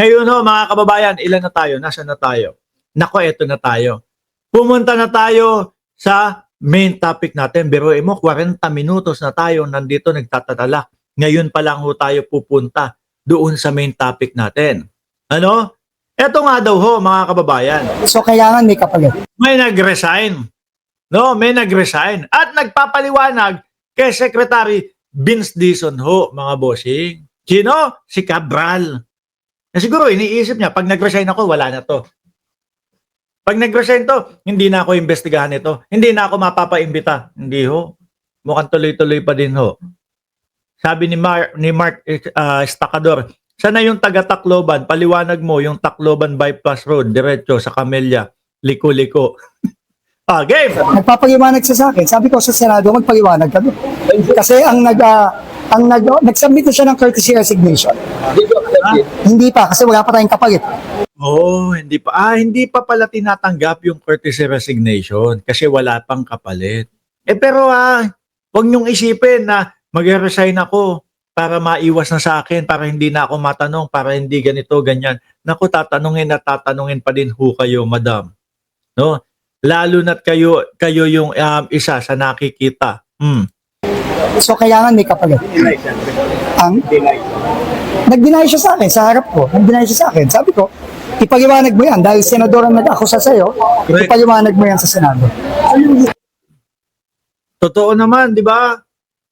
Ngayon ho, mga kababayan, ilan na tayo? Nasaan na tayo? Nako, eto na tayo. Pumunta na tayo sa main topic natin. Biruin mo, 40 minutos na tayo nandito nagtatatala. Ngayon pa lang ho tayo pupunta doon sa main topic natin. Ano? Eto nga daw ho, mga kababayan. So kailangan may kapalit. May nag-resign. No, may nag-resign. At nagpapaliwanag kay Secretary Vince Dizon ho, mga bossing. Sino? Si Cabral. Na siguro iniisip niya, pag nag-resign ako, wala na to. Pag nag-resign to, hindi na ako imbestigahan ito. Hindi na ako mapapaimbita. Hindi ho. Mukhang tuloy-tuloy pa din ho. Sabi ni Mark Estacador, sana yung taga-Tacloban, paliwanag mo yung Tacloban Bypass Road, diretso sa Camellia, liko-liko. Game! Nagpapaliwanag siya sa akin. Sabi ko sa Senado, magpaliwanag kami. Kasi nag-submit na siya ng courtesy resignation. Hindi pa, kasi wala pa tayong kapalit. Oh, hindi pa. Hindi pa pala tinatanggap yung courtesy resignation kasi wala pang kapalit. Pero huwag niyong isipin na mag-resign ako para maiwas na sa akin, para hindi na ako matanong, para hindi ganito, ganyan. Naku, tatanungin at tatanungin pa din ho kayo, madam. No? Lalo na't kayo yung isa sa nakikita. So kailangan may kapalit. Nag-deny siya sa akin, sa harap ko. Nag-deny siya sa akin. Sabi ko, ipaliwanag mo yan. Dahil senador ang nag-akusa sa'yo, ipaliwanag mo yan sa Senado. Totoo naman, di ba?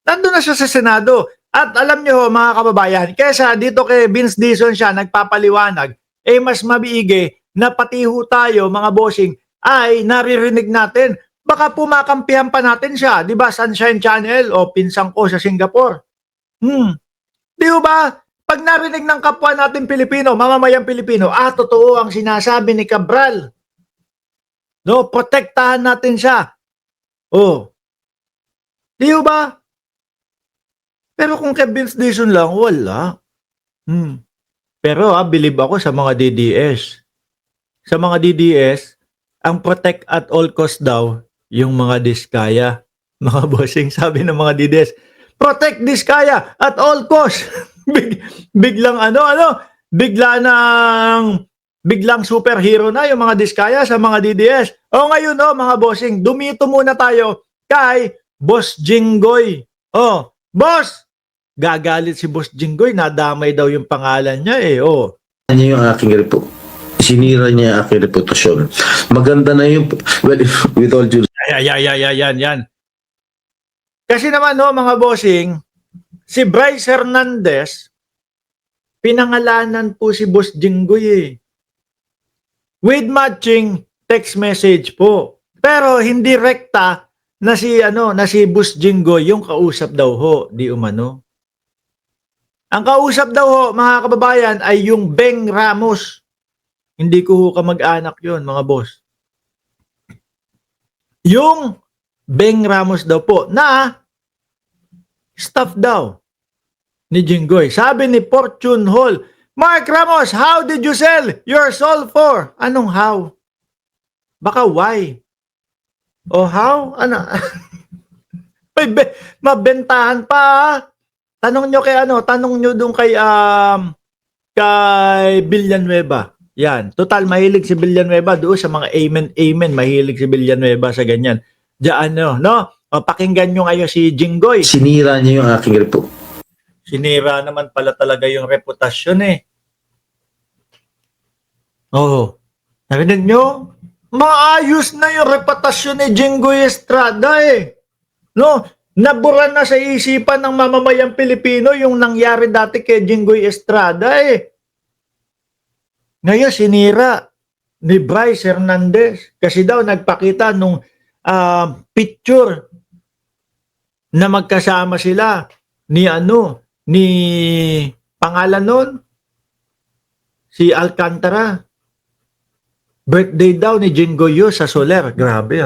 Nandun na siya sa Senado. At alam niyo, mga kababayan, kesa dito kay Vince Dizon siya nagpapaliwanag, mas mabiigi na pati ho tayo, mga bossing, ay naririnig natin. Baka pumakampihan pa natin siya, di ba? Sunshine Channel o pinsang ko sa Singapore. Di ba? Pag narinig ng kapwa natin Pilipino, mamamayang Pilipino, totoo ang sinasabi ni Cabral. No, protektahan natin siya. Di ba? Pero kung kay Vince Dizon lang, wala. Pero believe ako sa mga DDS. Sa mga DDS, ang protect at all cost daw, yung mga diskaya. Mga bossing, sabi ng mga DDS, protect diskaya at all cost. Biglang superhero na yung mga diskaya sa mga DDS. Ngayon mga bossing, dumito muna tayo kay Boss Jinggoy. Boss! Gagalit si Boss Jinggoy, nadamay daw yung pangalan niya Ano yung aking report? Sinira niya ang aking reputasyon. Maganda na yung, well, with all due. Yan. Kasi naman mga bossing, si Bryce Hernandez, pinangalanan po si Boss Jinggoy with matching text message po. Pero hindi rekta na si Boss Jinggoy yung kausap daw ho, di umano. Ang kausap daw ho, mga kababayan, ay yung Beng Ramos. Hindi ko ho kamag-anak yun, mga boss. Yung Beng Ramos daw po na staff daw ni Jinggoy. Sabi ni Fortune Hall, Mark Ramos, how did you sell your soul for? Anong how? Baka why? O how? Ano? Mabentahan pa. Tanong nyo doon kay Villanueva. Yan. Total, mahilig si Villanueva doon sa mga amen. Mahilig si Villanueva sa ganyan. Diyan, no? Pakinggan nyo ngayon si Jinggoy. Sinira niya yung aking report. Sinira naman pala talaga yung reputasyon Narinig nyo? Maayos na yung reputasyon ni Jinggoy Estrada No? Nabura na sa isipan ng mamamayang Pilipino yung nangyari dati kay Jinggoy Estrada Ngayon, sinira ni Bryce Hernandez kasi daw nagpakita nung picture na magkasama sila ni pangalan nun, si Alcantara. Birthday daw ni Jinggoy sa Soler. Grabe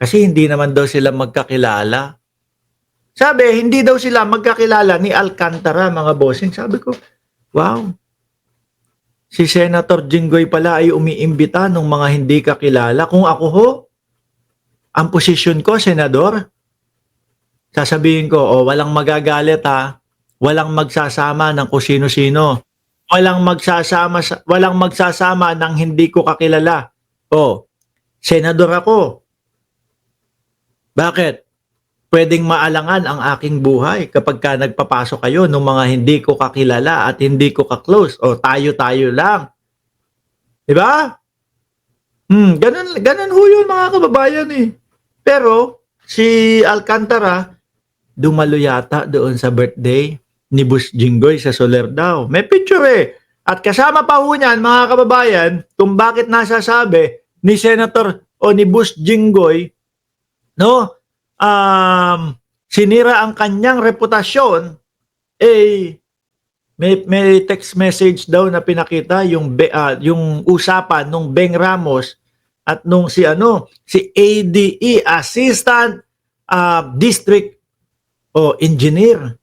Kasi hindi naman daw sila magkakilala. Sabi, hindi daw sila magkakilala ni Alcantara, mga bossing. Sabi ko, wow. Si Senator Jinggoy pala ay umiimbita ng mga hindi kakilala. Kung ako ang posisyon ko, senador, sasabihin ko, walang magagalit Walang magsasama ng kung sino-sino. walang magsasama ng hindi ko kakilala. Oh, senador ako. Bakit? Pwedeng maalangan ang aking buhay kapag ka nagpapasok kayo ng mga hindi ko kakilala at hindi ko ka-close. O tayo-tayo lang. Diba? Ganun ho yun mga kababayan eh. Pero si Alcantara, dumalo yata doon sa birthday ni Boss Jinggoy sa Soler daw. May picture eh. At kasama pa ho niyan mga kababayan kung bakit nasasabi ni Senator o ni Boss Jinggoy, no? Sinira ang kanyang reputasyon, may text message daw na pinakita yung usapan nung Beng Ramos at nung si ADE, Assistant District Engineer,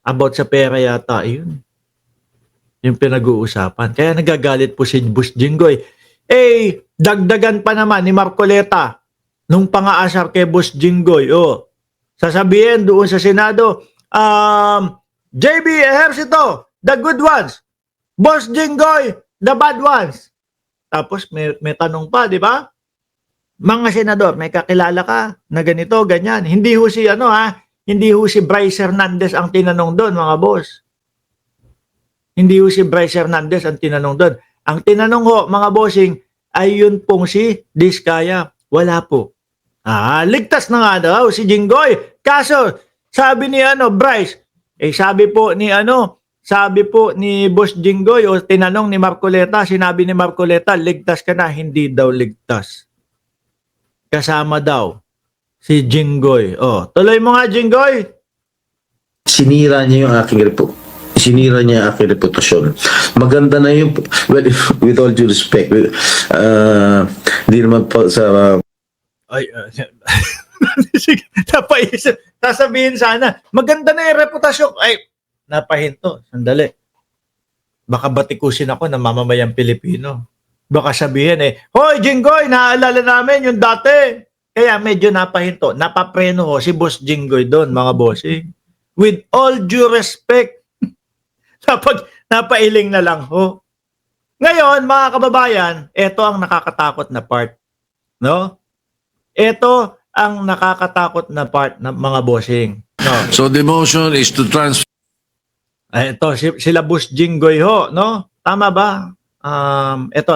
about sa pera yata yun yung pinag-uusapan. Kaya nagagalit po si Boss Jinggoy. Dagdagan pa naman ni Marcoleta nung pang-aasar kay Boss Jinggoy, sasabihin doon sa Senado, JB Ejercito, the good ones. Boss Jinggoy, the bad ones. Tapos may tanong pa, di ba? Mga senador, may kakilala ka na ganito, ganyan. Hindi ho si Bryce Hernandez ang tinanong doon, mga boss. Hindi ho si Bryce Hernandez ang tinanong doon. Ang tinanong ho, mga bossing, ay yun pong si Diskaya. Wala po. Ligtas na nga daw si Jinggoy. Kaso, sabi ni Bryce, sabi po ni Boss Jinggoy o tinanong ni Marcoleta, sinabi ni Marcoleta, ligtas ka na, hindi daw ligtas. Kasama daw si Jinggoy. Tuloy mo nga, Jinggoy. Sinira niya yung aking reputasyon. Maganda na yung, well, with all due respect, hindi naman po sa Sige, napaisip. Sasabihin sana, maganda na yung reputasyon. Napahinto. Sandali. Baka batikusin ako ng mamamayang Pilipino. Baka sabihin Hoy, Jinggoy, naaalala namin yung dati. Kaya medyo napahinto. Napapreno ho si Boss Jinggoy doon, mga bossing. With all due respect, napailing na lang ho. Ngayon, mga kababayan, ito ang nakakatakot na part. No? Ito ang nakakatakot na part ng mga bossing. No? So the motion is to transfer. Ito, sila Boss Jinggoy ho, no? Tama ba? Ito.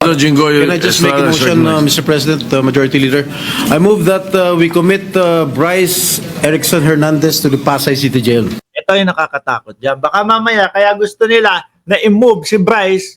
Jinggoy, Can I just make a motion, Mr. President, Majority Leader? I move that we commit Bryce Erickson Hernandez to the Pasay City Jail. Ito yung nakakatakot dyan. Baka mamaya, kaya gusto nila na i-move si Bryce